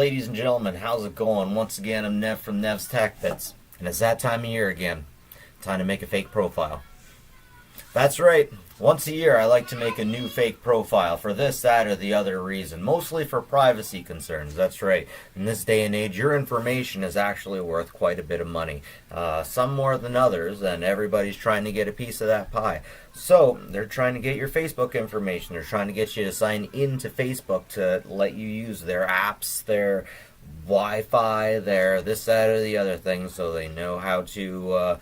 Ladies and gentlemen, how's it going? Once again, I'm Nev from Nev's Tech Bits, and it's that time of year again. Time to make a fake profile. That's right. Once a year, I like to make a new fake profile for this, that, or the other reason. Mostly for privacy concerns. That's right. In this day and age, your information is actually worth quite a bit of money. Some more than others, and everybody's trying to get a piece of that pie. So, they're trying to get your Facebook information. They're trying to get you to sign into Facebook to let you use their apps, their Wi-Fi, their this, that, or the other thing, so they know how to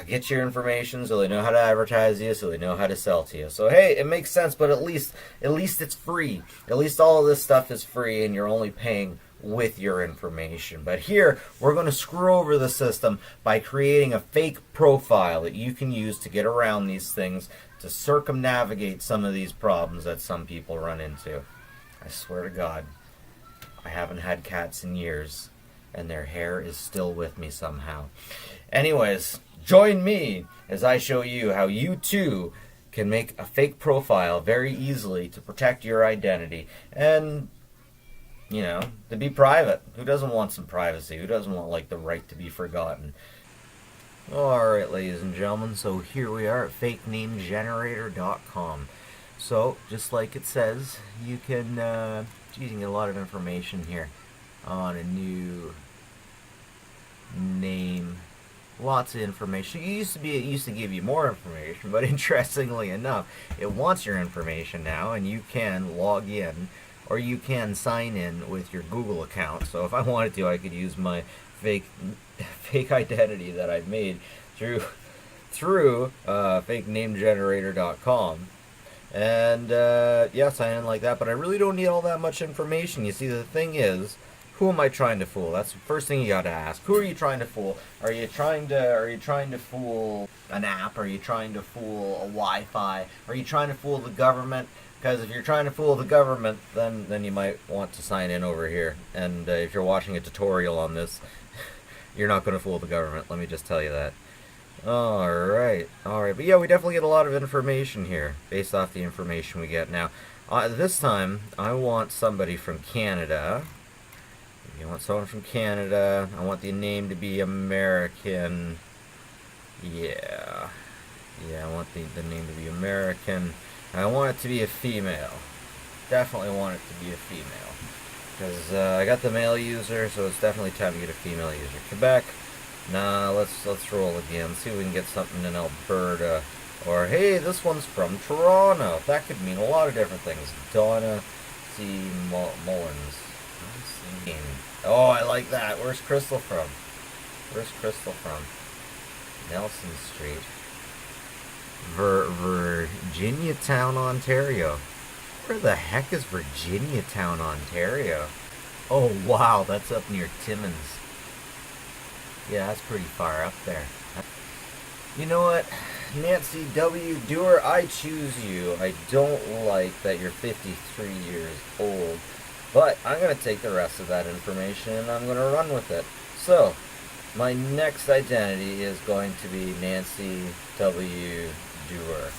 get your information, so they know how to advertise you, so they know how to sell to you. So hey, it makes sense, but at least it's free. At least all of this stuff is free, and you're only paying with your information. But here, we're going to screw over the system by creating a fake profile that you can use to get around these things, to circumnavigate some of these problems that some people run into. I swear to God, I haven't had cats in years, and their hair is still with me somehow. Anyways, join me as I show you how you too can make a fake profile very easily to protect your identity and, you know, to be private. Who doesn't want some privacy? Who doesn't want, like, the right to be forgotten? Alright, ladies and gentlemen, so here we are at fakenamegenerator.com. So, just like it says, you can, you can get a lot of information here on a new name. Lots of information. It used to give you more information, but interestingly enough, it wants your information now, and you can log in, or you can sign in with your Google account. So if I wanted to, I could use my fake identity that I've made through fakenamegenerator.com, and yeah, sign in like that. But I really don't need all that much information. You see, the thing is, who am I trying to fool? That's the first thing you got to ask. Who are you trying to fool? Are you trying to fool an app? Are you trying to fool a Wi-Fi? Are you trying to fool the government? Because if you're trying to fool the government, then you might want to sign in over here. And if you're watching a tutorial on this, you're not going to fool the government. Let me just tell you that. Alright. But yeah, we definitely get a lot of information here based off the information we get. Now, this time, I want somebody from Canada. You want someone from Canada. I want the name to be American. Yeah, I want the name to be American. I want it to be a female. Definitely want it to be a female. Because I got the male user, so it's definitely time to get a female user. Quebec. Nah, let's roll again. See if we can get something in Alberta. Or, hey, this one's from Toronto. That could mean a lot of different things. Donna C. Mullins. Oh, I like that. Where's Crystal from? Nelson Street. Virginia Town, Ontario. Where the heck is Virginia Town, Ontario? Oh, wow, that's up near Timmins. Yeah, that's pretty far up there. You know what? Nancy W. Dewar, I choose you. I don't like that you're 53 years old. But I'm going to take the rest of that information and I'm going to run with it. So, my next identity is going to be Nancy W. Dewar.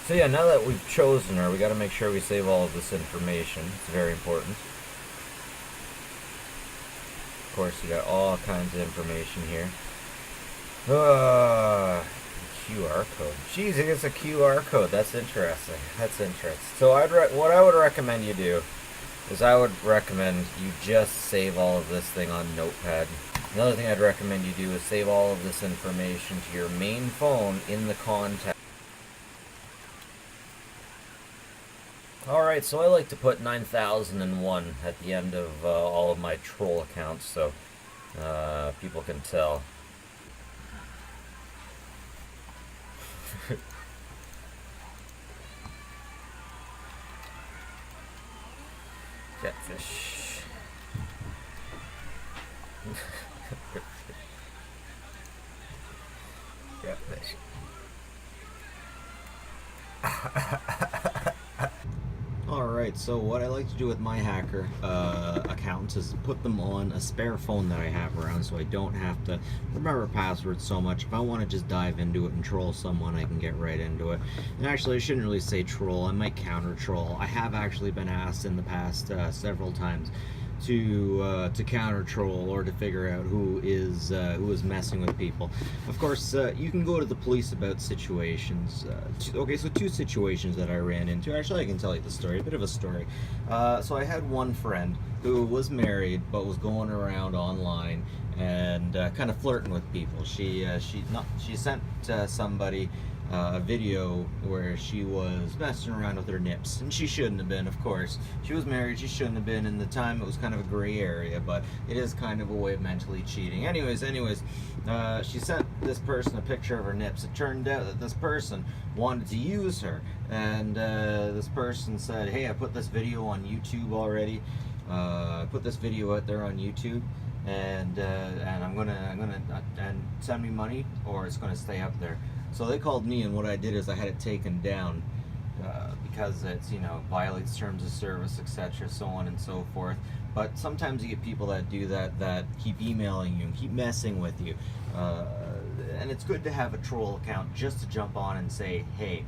So yeah, now that we've chosen her, we got to make sure we save all of this information. It's very important. Of course, you got all kinds of information here. QR code. Jeez, it gets a QR code. That's interesting. So what I would recommend you do is I would recommend you just save all of this thing on Notepad. Another thing I'd recommend you do is save all of this information to your main phone in the contact. Alright, so I like to put 9001 at the end of all of my troll accounts, so people can tell. Catfish. Catfish. Alright, so what I like to do with my hacker accounts is put them on a spare phone that I have around so I don't have to remember passwords so much. If I want to just dive into it and troll someone, I can get right into it. And actually, I shouldn't really say troll, I might counter troll. I have actually been asked in the past several times to counter troll or to figure out who is messing with people. Of course, you can go to the police about situations. Okay, so two situations that I ran into. Actually, I can tell you the story, a bit of a story. So I had one friend who was married but was going around online and kind of flirting with people. She sent somebody a video where she was messing around with her nips, and she shouldn't have been, of course. She was married, she shouldn't have been. In the time, it was kind of a gray area, but it is kind of a way of mentally cheating. Anyways, she sent this person a picture of her nips. It turned out that this person wanted to use her, and this person said, "Hey, I put this video on YouTube already. I put this video out there on YouTube, and I'm gonna and send me money, or it's gonna stay up there." So they called me, and what I did is I had it taken down because it's, violates terms of service, etc., so on and so forth. But sometimes you get people that do that keep emailing you and keep messing with you, and it's good to have a troll account just to jump on and say, "Hey,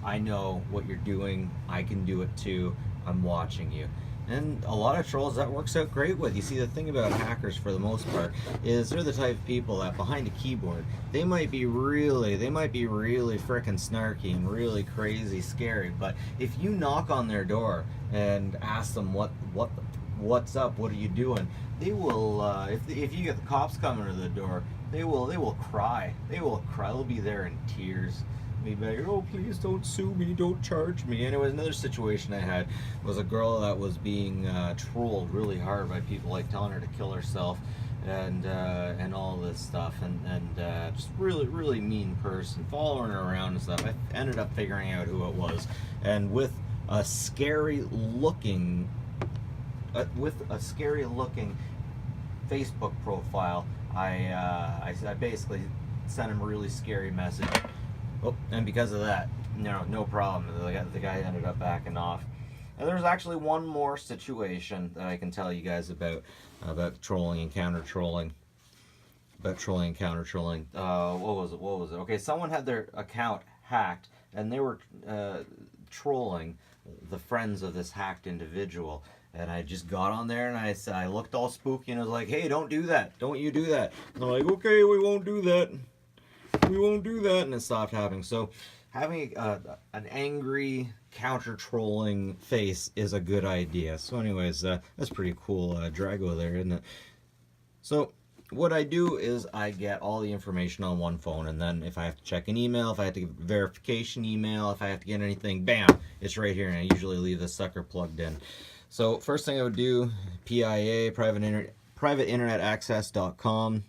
I know what you're doing. I can do it too. I'm watching you." And a lot of trolls that works out great with. You see, the thing about hackers for the most part is they're the type of people that behind a keyboard, they might be really frickin' snarky and really crazy scary, but if you knock on their door and ask them what's up, what are you doing, they will if you get the cops coming to the door, they will cry. They'll be there in tears. Begging, "Oh, please don't sue me, don't charge me." Anyways, another situation I had was a girl that was being trolled really hard by people, like telling her to kill herself and all this stuff, and just really mean person, following her around and stuff. I ended up figuring out who it was, and with a scary looking Facebook profile, I basically sent him a really scary message. Oh, and because of that, no problem. The guy ended up backing off. And there's actually one more situation that I can tell you guys about trolling and counter trolling. What was it? Okay, someone had their account hacked, and they were trolling the friends of this hacked individual. And I just got on there and I looked all spooky and I was like, "Hey, don't do that. Don't you do that." And they're like, "Okay, we won't do that. We won't do that," and it stopped happening. So having an angry counter-trolling face is a good idea. So anyways, that's pretty cool Drago there, isn't it? So what I do is I get all the information on one phone, and then if I have to check an email, if I have to give a verification email, if I have to get anything, bam, it's right here, and I usually leave the sucker plugged in. So first thing I would do, PIA, privateinternetaccess.com.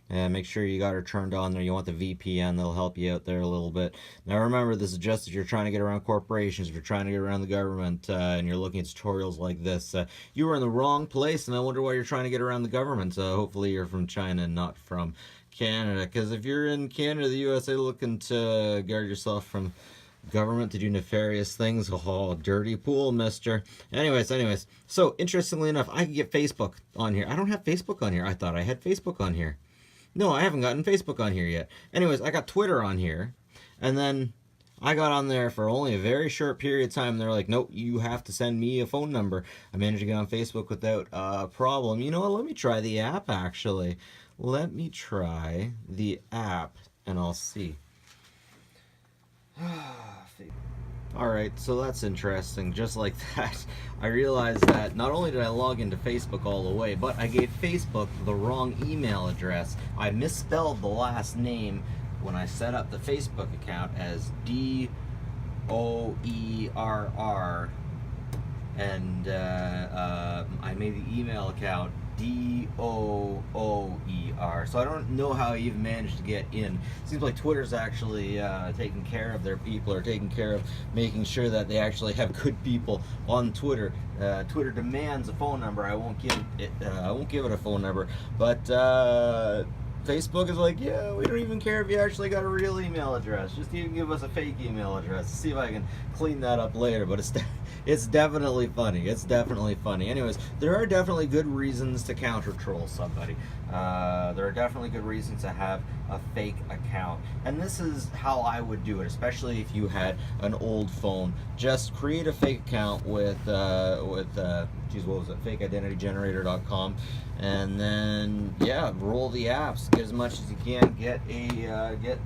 And make sure you got her turned on there. You want the VPN, that'll help you out there a little bit. Now remember, this is just if you're trying to get around corporations, if you're trying to get around the government, and you're looking at tutorials like this. You were in the wrong place, and I wonder why you're trying to get around the government. Hopefully you're from China and not from Canada. Because if you're in Canada, the USA, looking to guard yourself from government to do nefarious things, oh, dirty pool, mister. Anyways. So, interestingly enough, I can get Facebook on here. I don't have Facebook on here. I thought I had Facebook on here. No, I haven't gotten Facebook on here yet. Anyways, I got Twitter on here, and then I got on there for only a very short period of time. They're like, "Nope, you have to send me a phone number." I managed to get on Facebook without a problem. You know what? Let me try the app, actually. Let me try the app, and I'll see. Alright, so that's interesting. Just like that, I realized that not only did I log into Facebook all the way, but I gave Facebook the wrong email address. I misspelled the last name when I set up the Facebook account as DOERR, and I made the email account DOOER. So I don't know how I even managed to get in. Seems like Twitter's actually taking care of their people, or taking care of making sure that they actually have good people on Twitter. Twitter demands a phone number. I won't give it a phone number, but Facebook is like, yeah, we don't even care if you actually got a real email address. Just even give us a fake email address. See if I can clean that up later. But it's definitely funny. It's definitely funny. Anyways, there are definitely good reasons to counter troll somebody. There are definitely good reasons to have a fake account. And this is how I would do it, especially if you had an old phone. Just create a fake account with geez, what was it? fakeidentitygenerator.com. And then, yeah, roll the apps. Get as much as you can. Get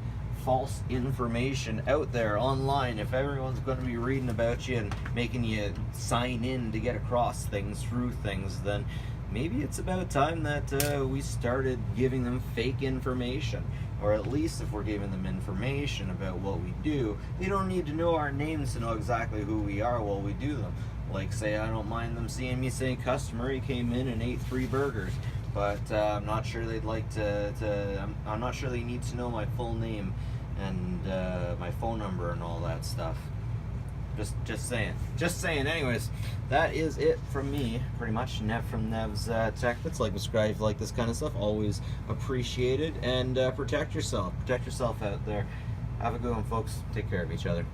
false information out there online. If everyone's going to be reading about you and making you sign in to get across things through things, then maybe it's about time that we started giving them fake information. Or at least if we're giving them information about what we do, they don't need to know our names to know exactly who we are while we do them. Like, say, I don't mind them seeing me say, customer, he came in and ate 3 burgers. But I'm not sure they'd like I'm not sure they need to know my full name and my phone number and all that stuff. Just saying. Anyways, that is it from me, pretty much. Nev from Nev's Tech Bits. Like, subscribe if you like this kind of stuff. Always appreciated. And protect yourself. Protect yourself out there. Have a good one, folks. Take care of each other.